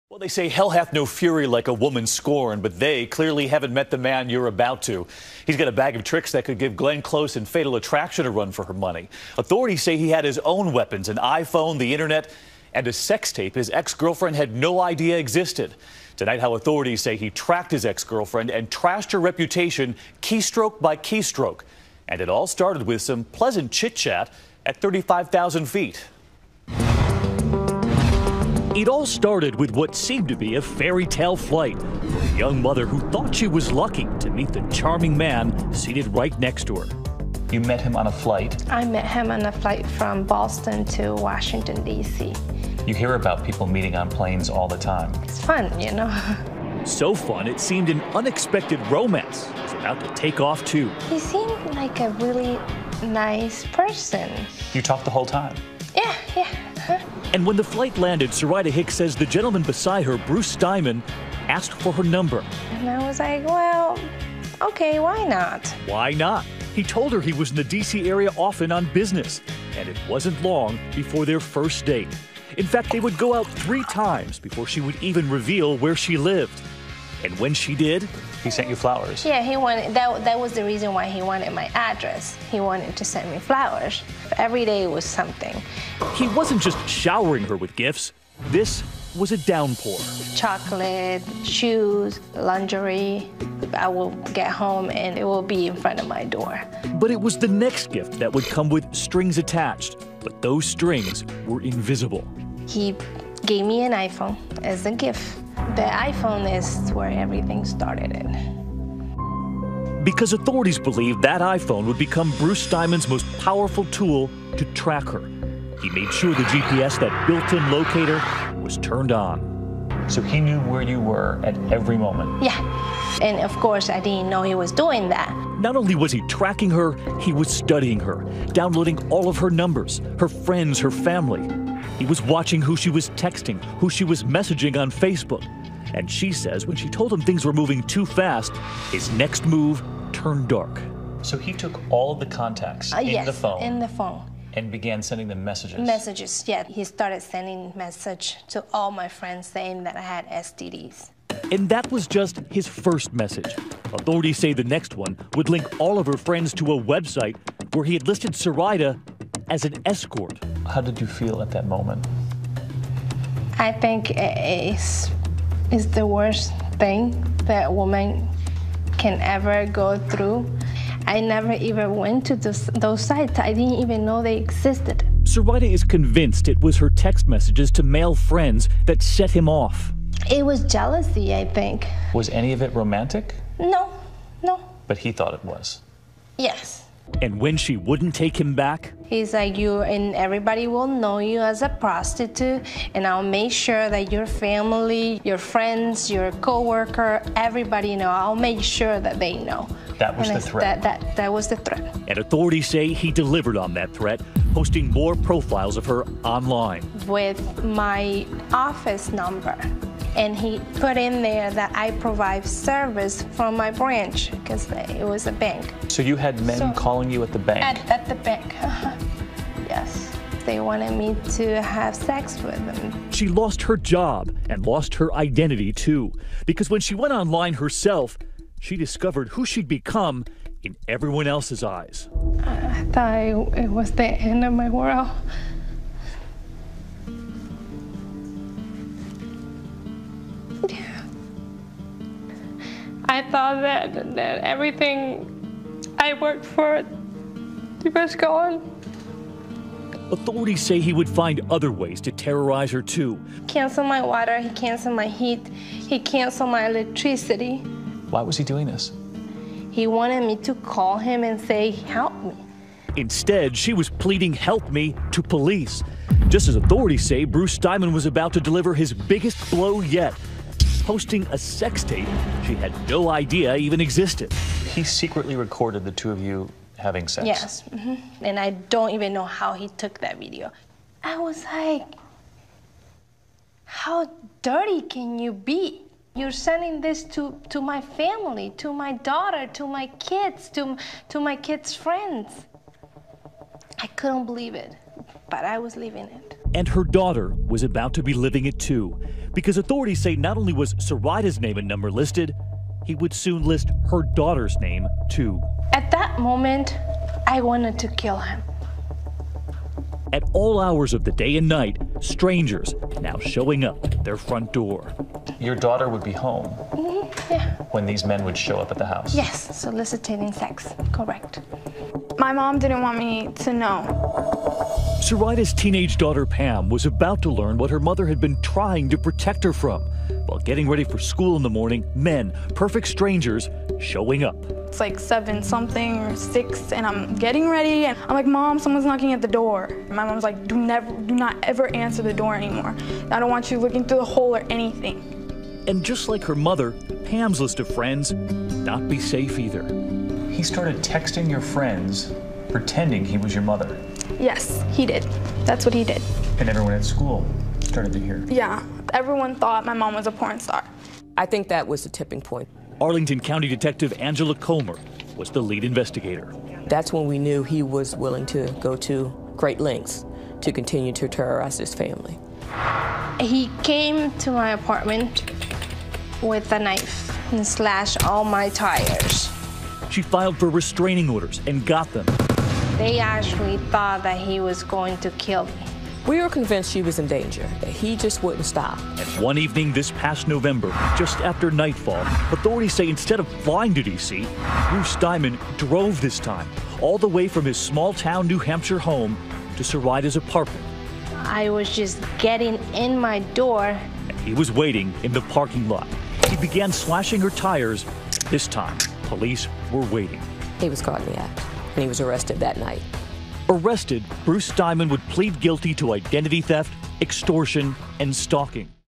Well, they say hell hath no fury like a woman scorned, but they clearly haven't met the man you're about to. He's got a bag of tricks that could give Glenn Close and Fatal Attraction a run for her money. Authorities say he had his own weapons, an iPhone, the internet, and a sex tape his ex-girlfriend had no idea existed. Tonight, how authorities say he tracked his ex-girlfriend and trashed her reputation keystroke by keystroke. And it all started with some pleasant chit-chat at 35,000 feet. It all started with what seemed to be a fairy tale flight for a young mother who thought she was lucky to meet the charming man seated right next to her. You met him on a flight? I met him on a flight from Boston to Washington, D.C. You hear about people meeting on planes all the time. It's fun, you know. So fun, it seemed an unexpected romance was about to take off, too. He seemed like a really nice person. You talked the whole time? Yeah. And when the flight landed, Soraida Hicks says the gentleman beside her, Bruce Stimon, asked for her number. And I was like, well, okay, why not? Why not? He told her he was in the D.C. area often on business, and it wasn't long before their first date. In fact, they would go out 3 times before she would even reveal where she lived. And when she did, he sent you flowers. Yeah, he wanted, that was the reason why he wanted my address. He wanted to send me flowers. Every day was something. He wasn't just showering her with gifts. This was a downpour. Chocolate, shoes, lingerie. I will get home and it will be in front of my door. But it was the next gift that would come with strings attached. But those strings were invisible. He gave me an iPhone as a gift. The iPhone is where everything started. Because authorities believe that iPhone would become Bruce Stimon's most powerful tool to track her. He made sure the GPS, that built-in locator, was turned on. So he knew where you were at every moment? Yeah, and of course I didn't know he was doing that. Not only was he tracking her, he was studying her, downloading all of her numbers, her friends, her family. He was watching who she was texting, who she was messaging on Facebook. And she says when she told him things were moving too fast, his next move turned dark. So he took all of the contacts in the phone. And began sending them messages? Messages, yeah. He started sending message to all my friends saying that I had STDs. And that was just his first message. Authorities say the next one would link all of her friends to a website where he had listed Soraida as an escort. How did you feel at that moment? I think it's the worst thing that a woman can ever go through. I never even went to those sites. I didn't even know they existed. Soraida is convinced it was her text messages to male friends that set him off. It was jealousy, I think. Was any of it romantic? No. But he thought it was? Yes. And when she wouldn't take him back? He's like, and everybody will know you as a prostitute, and I'll make sure that your family, your friends, your co-worker, everybody know. I'll make sure that they know. That was the threat? That was the threat. And authorities say he delivered on that threat, posting more profiles of her online. With my office number. And he put in there that I provide service from my branch, because it was a bank. So you had men calling you at the bank? At the bank, yes. They wanted me to have sex with them. She lost her job and lost her identity too, because when she went online herself, she discovered who she'd become in everyone else's eyes. I thought it was the end of my world. I thought that everything I worked for was gone. Authorities say he would find other ways to terrorize her too. Cancel my water, he canceled my heat, he canceled my electricity. Why was he doing this? He wanted me to call him and say, help me. Instead, she was pleading help me to police. Just as authorities say, Bruce Stimon was about to deliver his biggest blow yet, posting a sex tape she had no idea even existed. He secretly recorded the two of you having sex? Yes, and I don't even know how he took that video. I was like, how dirty can you be? You're sending this to my family, to my daughter, to my kids, to my kids' friends. I couldn't believe it, but I was living it. And her daughter was about to be living it too, because authorities say not only was Soraida's name and number listed, he would soon list her daughter's name too. At that moment, I wanted to kill him. At all hours of the day and night, strangers now showing up at their front door. Your daughter would be home Yeah. when these men would show up at the house? Yes, soliciting sex, correct. My mom didn't want me to know. Soraida's teenage daughter Pam was about to learn what her mother had been trying to protect her from. While getting ready for school in the morning, men, perfect strangers, showing up. It's like 7-something or 6, and I'm getting ready, and I'm like, Mom, someone's knocking at the door. My mom's like, do not ever answer the door anymore. I don't want you looking through the hole or anything. And just like her mother, Pam's list of friends would not be safe either. He started texting your friends, pretending he was your mother. Yes, he did. That's what he did. And everyone at school started to hear. Yeah, everyone thought my mom was a porn star. I think that was the tipping point. Arlington County Detective Angela Comer was the lead investigator. That's when we knew he was willing to go to great lengths to continue to terrorize his family. He came to my apartment with a knife and slashed all my tires. She filed for restraining orders and got them. They actually thought that he was going to kill me. We were convinced she was in danger, that he just wouldn't stop. And one evening this past November, just after nightfall, authorities say instead of flying to D.C., Bruce Stimon drove this time, all the way from his small-town New Hampshire home to Soraida's apartment. I was just getting in my door. And he was waiting in the parking lot. He began slashing her tires. This time, police were waiting. He was caught in the act, and he was arrested that night. Arrested, Bruce Stimon would plead guilty to identity theft, extortion, and stalking.